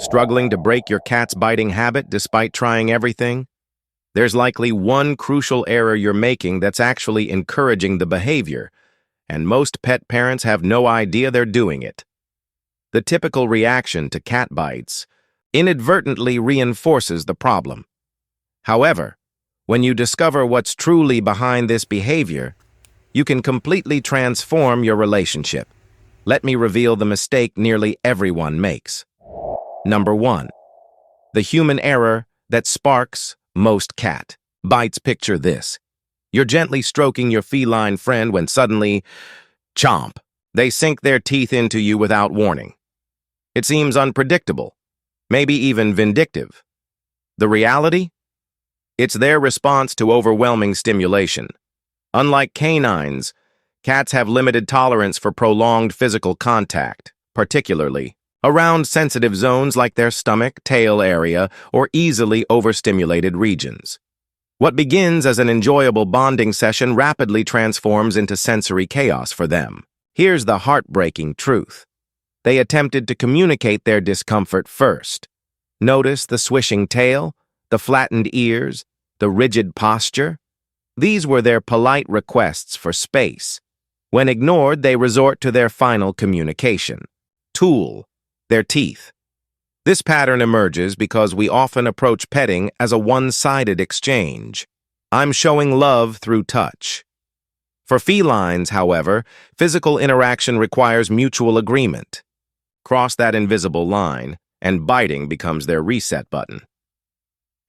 Struggling to break your cat's biting habit despite trying everything? There's likely one crucial error you're making that's actually encouraging the behavior, and most pet parents have no idea they're doing it. The typical reaction to cat bites inadvertently reinforces the problem. However, when you discover what's truly behind this behavior, you can completely transform your relationship. Let me reveal the mistake nearly everyone makes. Number 1. The human error that sparks most cat bites. Picture this. You're gently stroking your feline friend when suddenly, chomp, they sink their teeth into you without warning. It seems unpredictable, maybe even vindictive. The reality? It's their response to overwhelming stimulation. Unlike canines, cats have limited tolerance for prolonged physical contact, particularly around sensitive zones like their stomach, tail area, or easily overstimulated regions. What begins as an enjoyable bonding session rapidly transforms into sensory chaos for them. Here's the heartbreaking truth. They attempted to communicate their discomfort first. Notice the swishing tail, the flattened ears, the rigid posture. These were their polite requests for space. When ignored, they resort to their final communication tool, their teeth. This pattern emerges because we often approach petting as a one-sided exchange. I'm showing love through touch. For felines, however, physical interaction requires mutual agreement. Cross that invisible line, and biting becomes their reset button.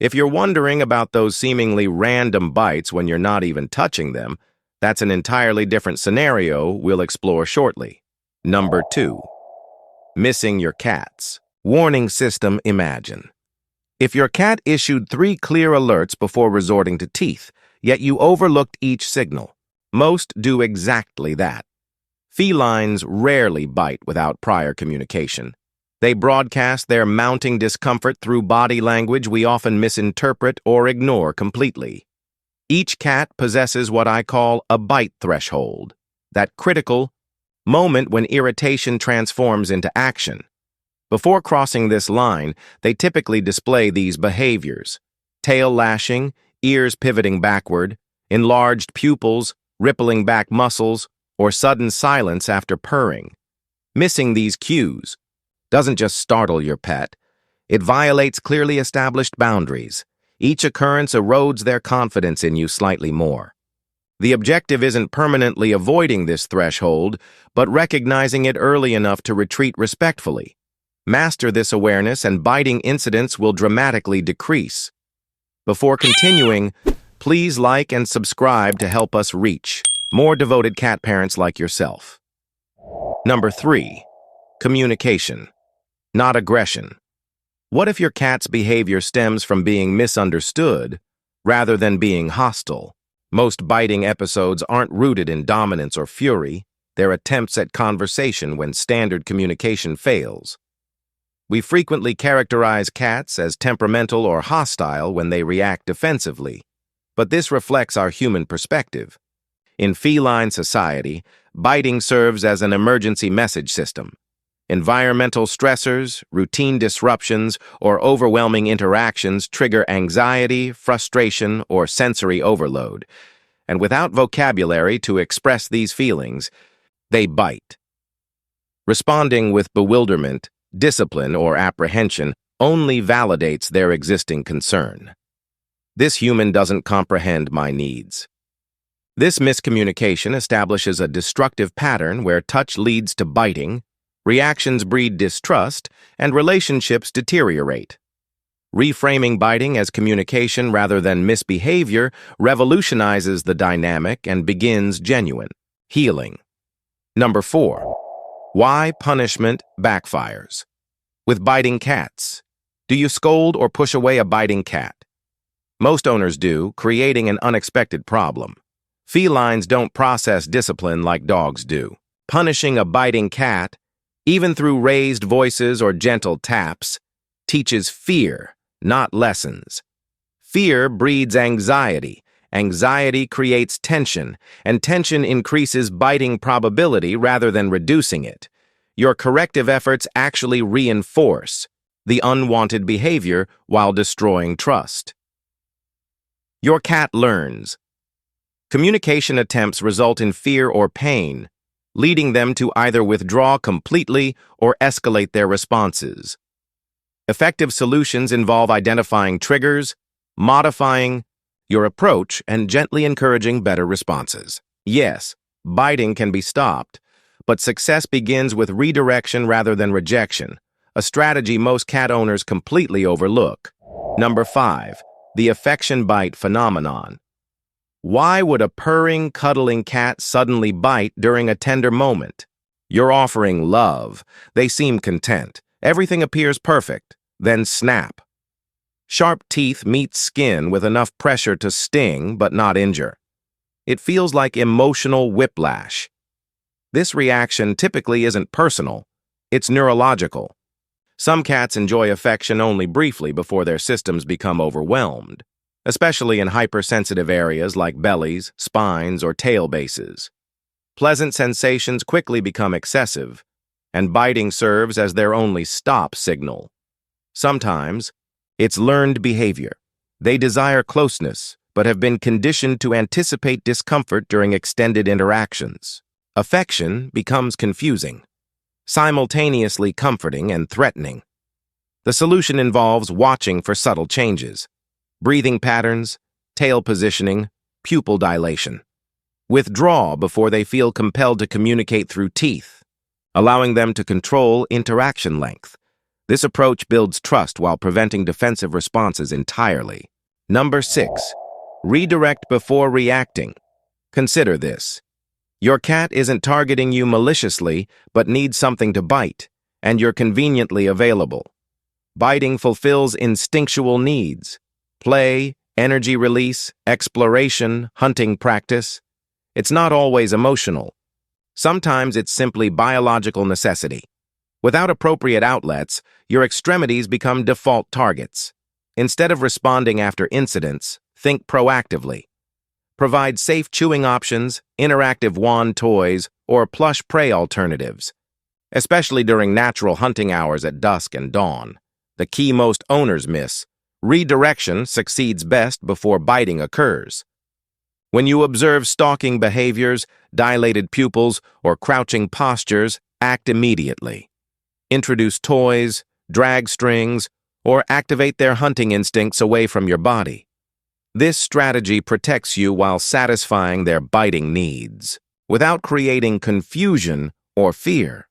If you're wondering about those seemingly random bites when you're not even touching them, that's an entirely different scenario we'll explore shortly. Number 2. Missing your cats. Warning system. Imagine. If your cat issued 3 clear alerts before resorting to teeth, yet you overlooked each signal. Most do exactly that. Felines rarely bite without prior communication. They broadcast their mounting discomfort through body language we often misinterpret or ignore completely. Each cat possesses what I call a bite threshold, that critical moment when irritation transforms into action. Before crossing this line, they typically display these behaviors: tail lashing, ears pivoting backward, enlarged pupils, rippling back muscles, or sudden silence after purring. Missing these cues doesn't just startle your pet, it violates clearly established boundaries. Each occurrence erodes their confidence in you slightly more. The objective isn't permanently avoiding this threshold, but recognizing it early enough to retreat respectfully. Master this awareness and biting incidents will dramatically decrease. Before continuing, please like and subscribe to help us reach more devoted cat parents like yourself. Number 3. Communication, not aggression. What if your cat's behavior stems from being misunderstood rather than being hostile? Most biting episodes aren't rooted in dominance or fury. They're attempts at conversation when standard communication fails. We frequently characterize cats as temperamental or hostile when they react defensively, but this reflects our human perspective. In feline society, biting serves as an emergency message system. Environmental stressors, routine disruptions, or overwhelming interactions trigger anxiety, frustration, or sensory overload. And without vocabulary to express these feelings, they bite. Responding with bewilderment, discipline, or apprehension only validates their existing concern. This human doesn't comprehend my needs. This miscommunication establishes a destructive pattern where touch leads to biting, reactions breed distrust, and relationships deteriorate. Reframing biting as communication rather than misbehavior revolutionizes the dynamic and begins genuine healing. Number 4. Why punishment backfires. With biting cats, do you scold or push away a biting cat? Most owners do, creating an unexpected problem. Felines don't process discipline like dogs do. Punishing a biting cat, even through raised voices or gentle taps, teaches fear, not lessons. Fear breeds anxiety. Anxiety creates tension, and tension increases biting probability rather than reducing it. Your corrective efforts actually reinforce the unwanted behavior while destroying trust. Your cat learns. Communication attempts result in fear or pain, leading them to either withdraw completely or escalate their responses. Effective solutions involve identifying triggers, modifying your approach, and gently encouraging better responses. Yes, biting can be stopped, but success begins with redirection rather than rejection, a strategy most cat owners completely overlook. Number 5. The affection bite phenomenon. Why would a purring, cuddling cat suddenly bite during a tender moment? You're offering love. They seem content. Everything appears perfect. Then snap. Sharp teeth meet skin with enough pressure to sting but not injure. It feels like emotional whiplash. This reaction typically isn't personal. It's neurological. Some cats enjoy affection only briefly before their systems become overwhelmed, especially in hypersensitive areas like bellies, spines, or tail bases. Pleasant sensations quickly become excessive, and biting serves as their only stop signal. Sometimes, it's learned behavior. They desire closeness, but have been conditioned to anticipate discomfort during extended interactions. Affection becomes confusing, simultaneously comforting and threatening. The solution involves watching for subtle changes: breathing patterns, tail positioning, pupil dilation. Withdraw before they feel compelled to communicate through teeth, allowing them to control interaction length. This approach builds trust while preventing defensive responses entirely. Number 6. Redirect before reacting. Consider this. Your cat isn't targeting you maliciously, but needs something to bite, and you're conveniently available. Biting fulfills instinctual needs: play, energy release, exploration, hunting practice. It's not always emotional. Sometimes it's simply biological necessity. Without appropriate outlets, your extremities become default targets. Instead of responding after incidents, think proactively. Provide safe chewing options, interactive wand toys, or plush prey alternatives, especially during natural hunting hours at dusk and dawn. The key most owners miss: redirection succeeds best before biting occurs. When you observe stalking behaviors, dilated pupils, or crouching postures, act immediately. Introduce toys, drag strings, or activate their hunting instincts away from your body. This strategy protects you while satisfying their biting needs, without creating confusion or fear.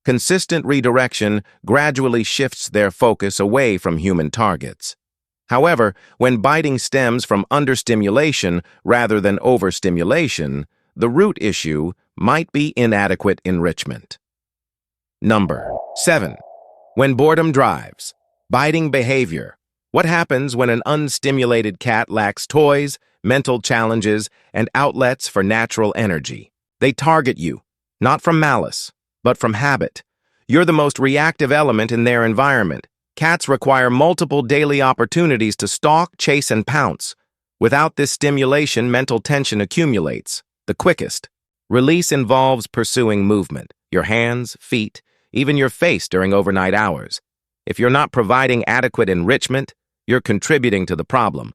Consistent redirection gradually shifts their focus away from human targets. However, when biting stems from understimulation rather than overstimulation, the root issue might be inadequate enrichment. Number 7. When boredom drives. Biting behavior. What happens when an unstimulated cat lacks toys, mental challenges, and outlets for natural energy? They target you, not from malice, but from habit. You're the most reactive element in their environment. Cats require multiple daily opportunities to stalk, chase, and pounce. Without this stimulation, mental tension accumulates. The quickest release involves pursuing movement, your hands, feet, even your face during overnight hours. If you're not providing adequate enrichment, you're contributing to the problem.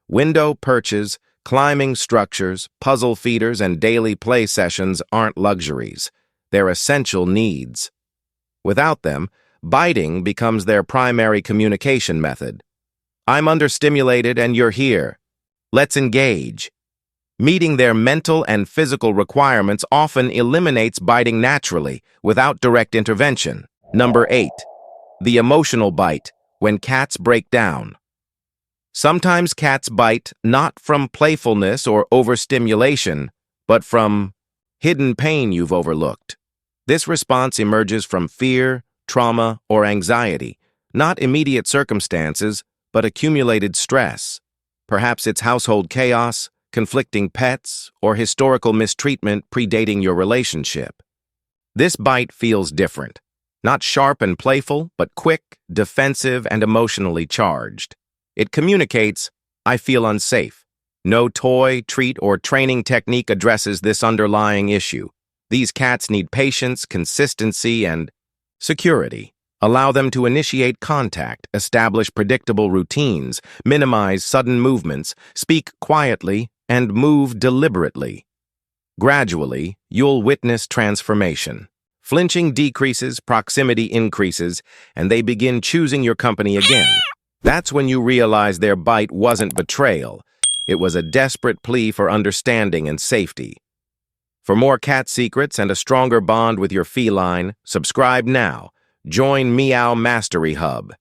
Window perches, climbing structures, puzzle feeders, and daily play sessions aren't luxuries. They're essential needs. Without them, biting becomes their primary communication method. I'm understimulated and you're here. Let's engage. Meeting their mental and physical requirements often eliminates biting naturally, without direct intervention. Number 8. The emotional bite, when cats break down. Sometimes cats bite not from playfulness or overstimulation, but from hidden pain you've overlooked. This response emerges from fear, trauma, or anxiety, not immediate circumstances, but accumulated stress. Perhaps it's household chaos, conflicting pets, or historical mistreatment predating your relationship. This bite feels different. Not sharp and playful, but quick, defensive, and emotionally charged. It communicates, I feel unsafe. No toy, treat, or training technique addresses this underlying issue. These cats need patience, consistency, and security. Allow them to initiate contact, establish predictable routines, minimize sudden movements, speak quietly, and move deliberately. Gradually, you'll witness transformation. Flinching decreases, proximity increases, and they begin choosing your company again. That's when you realize their bite wasn't betrayal. It was a desperate plea for understanding and safety. For more cat secrets and a stronger bond with your feline, subscribe now. Join Meow Mastery Hub.